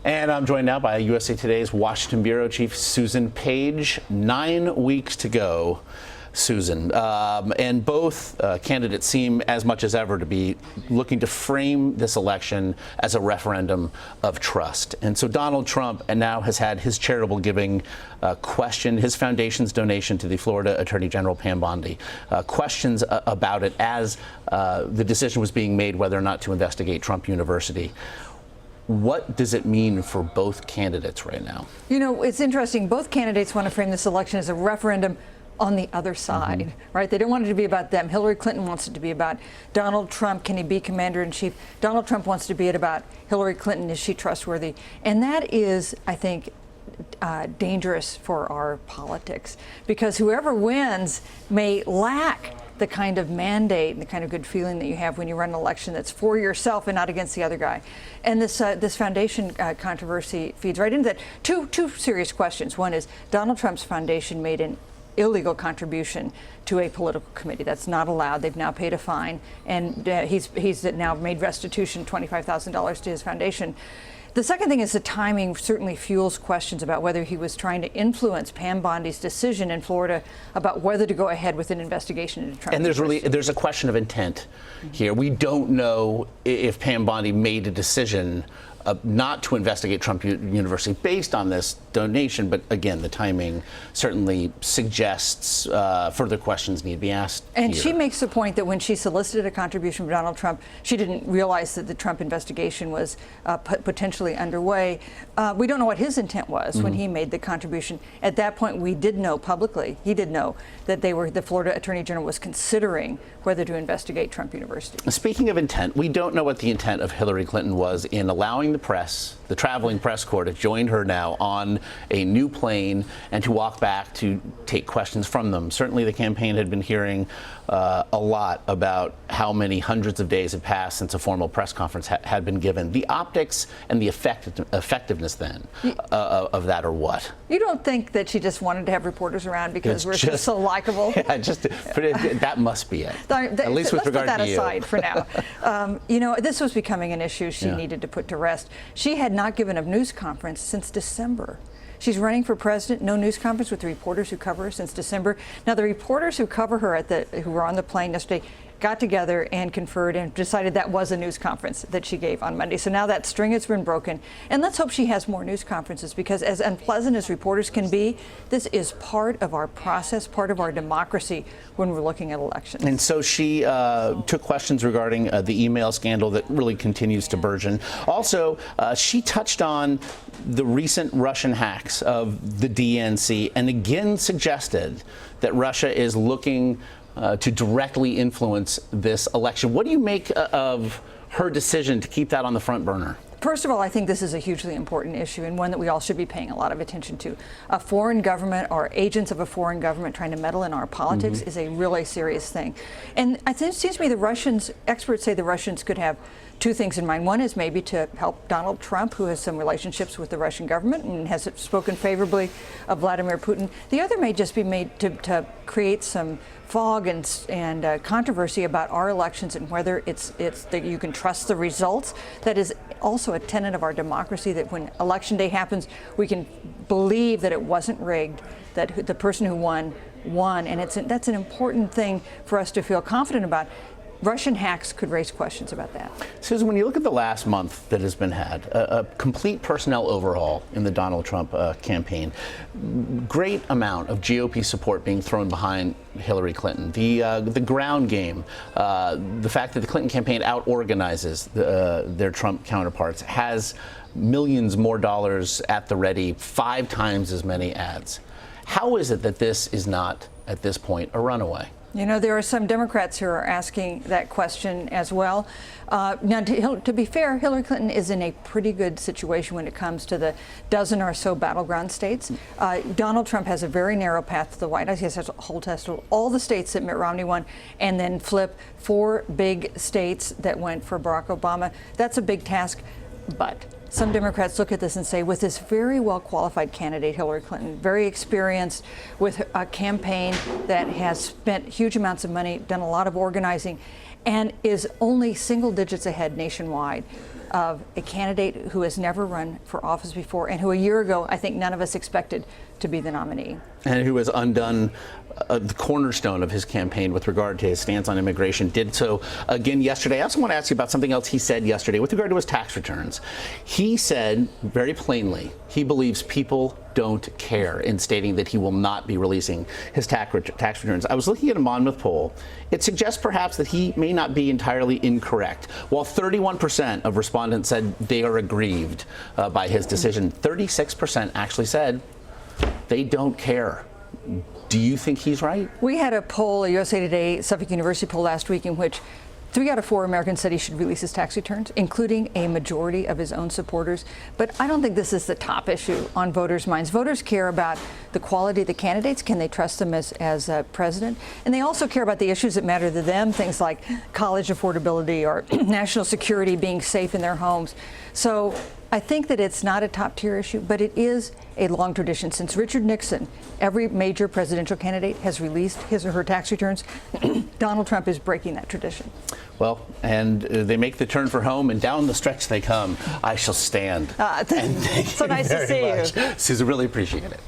And I'm joined now by USA Today's Washington Bureau Chief Susan Page. 9 weeks to go, Susan. And both candidates seem as much as ever to be looking to frame this election as a referendum of trust. And so Donald Trump now has had his charitable giving questioned, his foundation's donation to the Florida Attorney General Pam Bondi, questions about it as the decision was being made whether or not to investigate Trump University. What does it mean for both candidates right now? You know, it's interesting. Both candidates want to frame this election as a referendum on the other side, right? They don't want it to be about them. Hillary Clinton wants it to be about Donald Trump. Can he be commander-in-chief? Donald Trump wants to be about Hillary Clinton. Is she trustworthy? And that is, I think, dangerous for our politics, because whoever wins may lack the kind of mandate and the kind of good feeling that you have when you run an election that's for yourself and not against the other guy. And this foundation controversy feeds right into that. Two serious questions. One is Donald Trump's foundation made an illegal contribution to a political committee. That's not allowed. They've now paid a fine, and he's now made restitution, $25,000 to his foundation. The second thing is the timing certainly fuels questions about whether he was trying to influence Pam Bondi's decision in Florida about whether to go ahead with an investigation into Trump. And there's a question of intent here. We don't know if Pam Bondi made a decision not to investigate Trump University based on this donation, but again, the timing certainly suggests further questions need to be asked. And here. She makes the point that when she solicited a contribution from Donald Trump, she didn't realize that the Trump investigation was potentially underway. We don't know what his intent was when he made the contribution. At that point, we did know publicly, he did know that the Florida Attorney General was considering whether to investigate Trump University. Speaking of intent, we don't know what the intent of Hillary Clinton was in allowing the press, the traveling press corps, to join her now on a new plane and to walk back to take questions from them. Certainly the campaign had been hearing a lot about how many hundreds of days had passed since a formal press conference had been given. The optics and the effectiveness then of that, or what? You don't think that she just wanted to have reporters around because we're just so likable? Yeah, that must be it. At least with regard to you. Let's put that aside for now. You know, this was becoming an issue she needed to put to rest. She had not given a news conference since December. She's running for president, no news conference with the reporters who cover her since December. Now, the reporters who cover her who were on the plane yesterday got together and conferred and decided that was a news conference that she gave on Monday. So now that string has been broken. And let's hope she has more news conferences, because as unpleasant as reporters can be, this is part of our process, part of our democracy when we're looking at elections. And so she took questions regarding the email scandal that really continues to burgeon. Also, she touched on the recent Russian hacks of the DNC and again suggested that Russia is looking to directly influence this election. What do you make of her decision to keep that on the front burner? First of all, I think this is a hugely important issue and one that we all should be paying a lot of attention to. A foreign government or agents of a foreign government trying to meddle in our politics is a really serious thing. And I think it seems to me experts say the Russians could have two things in mind. One is maybe to help Donald Trump, who has some relationships with the Russian government and has spoken favorably of Vladimir Putin. The other may just be made to create some fog and controversy about our elections and whether it's that you can trust the results. That is also a tenet of our democracy, that when election day happens, we can believe that it wasn't rigged, that the person who won, and that's an important thing for us to feel confident about. Russian hacks could raise questions about that. Susan, when you look at the last month that has been had, a complete personnel overhaul in the Donald Trump campaign, great amount of GOP support being thrown behind Hillary Clinton, the ground game, the fact that the Clinton campaign out-organizes their Trump counterparts, has millions more dollars at the ready, 5 times as many ads. How is it that this is not, at this point, a runaway? You know, there are some Democrats who are asking that question as well. Now, to be fair, Hillary Clinton is in a pretty good situation when it comes to the dozen or so battleground states. Donald Trump has a very narrow path to the White House. He has to hold test to all the states that Mitt Romney won and then flip 4 big states that went for Barack Obama. That's a big task, but some Democrats look at this and say, with this very well-qualified candidate, Hillary Clinton, very experienced, with a campaign that has spent huge amounts of money, done a lot of organizing, and is only single digits ahead nationwide, of a candidate who has never run for office before and who a year ago I think none of us expected to be the nominee. And who has undone the cornerstone of his campaign with regard to his stance on immigration, did so again yesterday. I also want to ask you about something else he said yesterday with regard to his tax returns. He said very plainly he believes people don't care, in stating that he will not be releasing his tax returns. I was looking at a Monmouth poll. It suggests perhaps that he may not be entirely incorrect. While 31% of respondents said they are aggrieved by his decision, 36% actually said they don't care. Do you think he's right? We had a poll, a USA Today Suffolk University poll last week, in which 3 out of 4 Americans said he should release his tax returns, including a majority of his own supporters. But I don't think this is the top issue on voters' minds. Voters care about the quality of the candidates. Can they trust them as president? And they also care about the issues that matter to them, things like college affordability or national security, being safe in their homes. So I think that it's not a top-tier issue, but it is a long tradition. Since Richard Nixon, every major presidential candidate has released his or her tax returns. Donald Trump is breaking that tradition. Well, and they make the turn for home, and down the stretch they come. I shall stand. So nice to see you. Susan, really appreciate it.